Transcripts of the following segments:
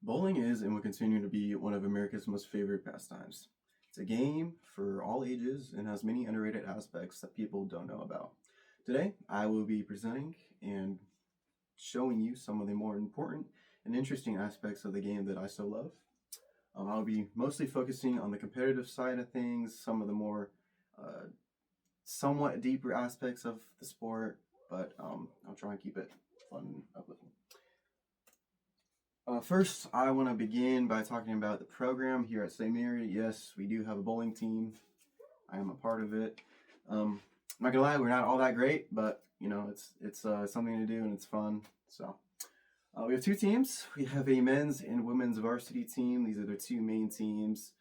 Bowling is and will continue to be one of America's most favorite pastimes. It's a game for all ages and has many underrated aspects that people don't know about. Today, I will be presenting and showing you some of the more important and interesting aspects of the game that I so love. I'll be mostly focusing on the competitive side of things, some of the more uh, somewhat deeper aspects of the sport, but I'll try and keep it fun and uplifting. First, I want to begin by talking about the program here at St. Mary. Yes, we do have a bowling team. I am a part of it. I'm not gonna lie, we're not all that great, but it's something to do and it's fun. So we have two teams. We have a men's and women's varsity team. These are the two main teams.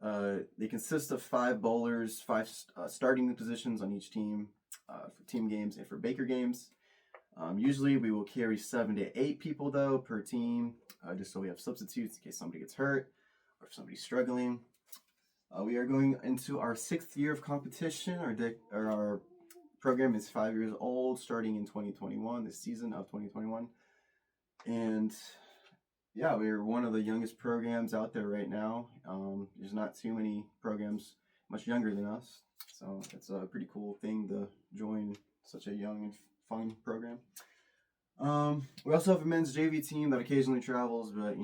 They consist of five bowlers, five starting positions on each team for team games and for Baker games. Usually we will carry 7 to 8 people though per team, just so we have substitutes in case somebody gets hurt or if somebody's struggling. We are going into our 6th year of competition. Our program is 5 years old, starting in 2021, this season of 2021. And yeah, we're one of the youngest programs out there right now. There's not too many programs much younger than us, so it's a pretty cool thing to join such a young and fun program. We also have a men's JV team that occasionally travels, but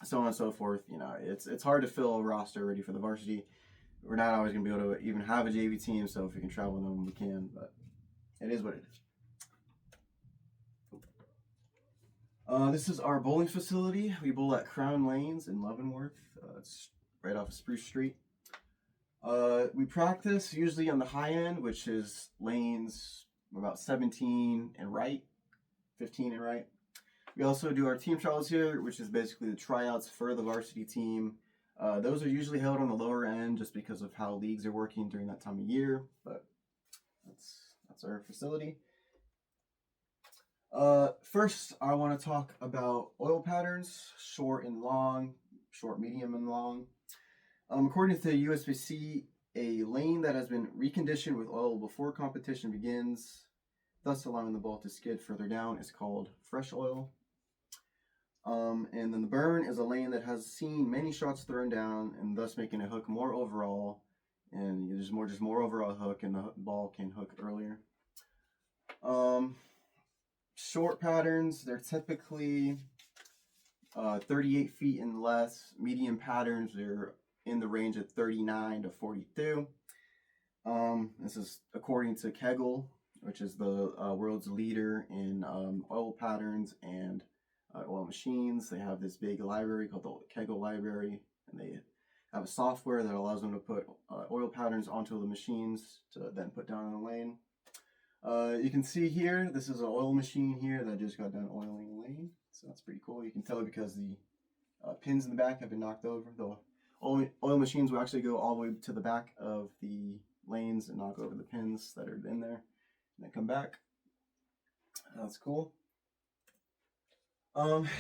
so on and so forth. It's hard to fill a roster ready for the varsity. We're not always going to be able to even have a JV team, so if we can travel them, we can, but it is what it is. This is our bowling facility. We bowl at Crown Lanes in Leavenworth. It's right off of Spruce Street. We practice usually on the high end, which is lanes about 17 and right, 15 and right. We also do our team trials here, which is basically the tryouts for the varsity team. Those are usually held on the lower end just because of how leagues are working during that time of year, but that's our facility. First, I want to talk about oil patterns, short and long, short, medium, and long. According to the USBC, a lane that has been reconditioned with oil before competition begins, thus allowing the ball to skid further down, is called fresh oil. And then the burn is a lane that has seen many shots thrown down and thus making a hook more overall, and there's more overall hook and the ball can hook earlier. Short patterns, they're typically 38 feet and less. Medium patterns, they're in the range of 39 to 42. This is according to Kegel, which is the world's leader in oil patterns and oil machines. They have this big library called the Kegel Library, and they have a software that allows them to put oil patterns onto the machines to then put down in the lane. You can see here, this is an oil machine here that just got done oiling a lane. So that's pretty cool. You can tell because the pins in the back have been knocked over. The oil machines will actually go all the way to the back of the lanes and knock over the pins that are in there and then come back. That's cool.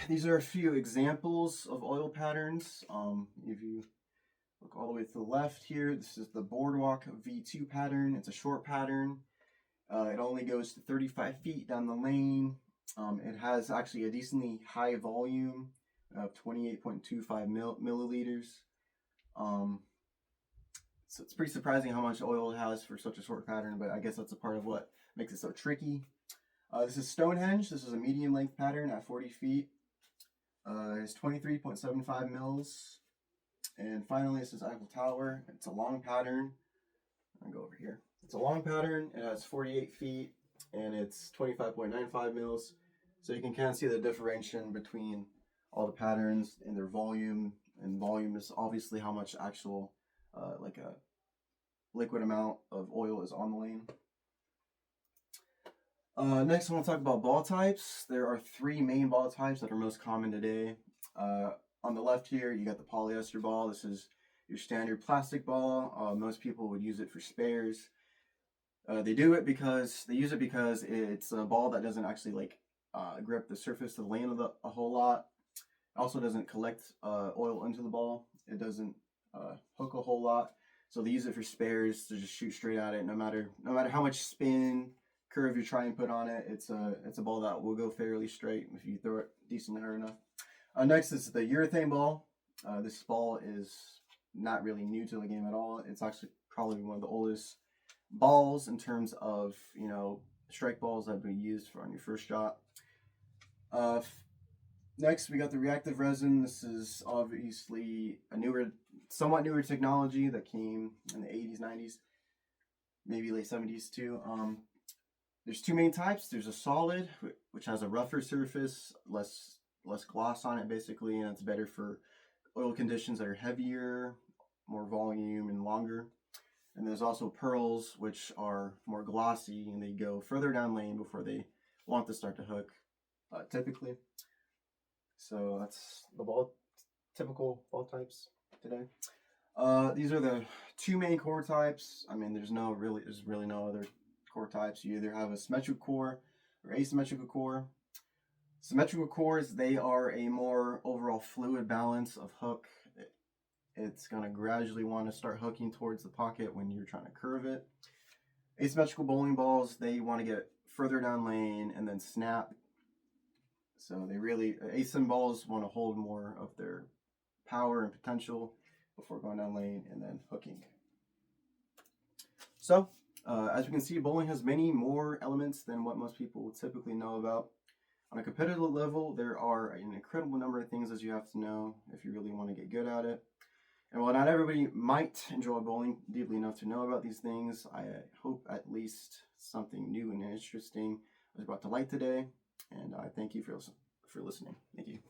These are a few examples of oil patterns. If you look all the way to the left here, this is the Boardwalk V2 pattern. It's a short pattern. It only goes to 35 feet down the lane. It has actually a decently high volume of 28.25 milliliters. So it's pretty surprising how much oil it has for such a short pattern, but I guess that's a part of what makes it so tricky. This is Stonehenge. This is a medium length pattern at 40 feet. It's 23.75 mils. And finally, this is Eiffel Tower. It's a long pattern. I'll go over here. It's a long pattern. It has 48 feet and it's 25.95 mils. So you can kind of see the differentiation between all the patterns and their volume. And volume is obviously how much actual, like a liquid amount of oil is on the lane. Next, I want to talk about ball types. There are 3 main ball types that are most common today. On the left here, you got the polyester ball. This is your standard plastic ball. Most people would use it for spares. They use it because it's a ball that doesn't actually grip the surface of the lane a whole lot. It also doesn't collect oil into the ball. It doesn't hook a whole lot. So they use it for spares to just shoot straight at it. No matter how much spin curve you try and put on it, it's a ball that will go fairly straight if you throw it decently hard enough. Next is the urethane ball. This ball is not really new to the game at all. It's actually probably one of the oldest balls in terms of, strike balls that have been used for on your first shot. Next, we got the reactive resin. This is obviously a somewhat newer technology that came in the 80s, 90s, maybe late 70s too. There's two main types. There's a solid, which has a rougher surface, less gloss on it basically, and it's better for oil conditions that are heavier, more volume, and longer. And there's also pearls, which are more glossy, and they go further down lane before they want to start to hook, typically. So that's the typical ball types today. These are the two main core types. I mean, there's really no other core types. You either have a symmetrical core or asymmetrical core. Symmetrical cores, they are a more overall fluid balance of hook. It's going to gradually want to start hooking towards the pocket when you're trying to curve it. Asymmetrical bowling balls, they want to get further down lane and then snap. So asim balls want to hold more of their power and potential before going down lane and then hooking. So, as we can see, bowling has many more elements than what most people typically know about. On a competitive level, there are an incredible number of things that you have to know if you really want to get good at it. And while not everybody might enjoy bowling deeply enough to know about these things, I hope at least something new and interesting was brought to light today. And I thank you for listening. Thank you.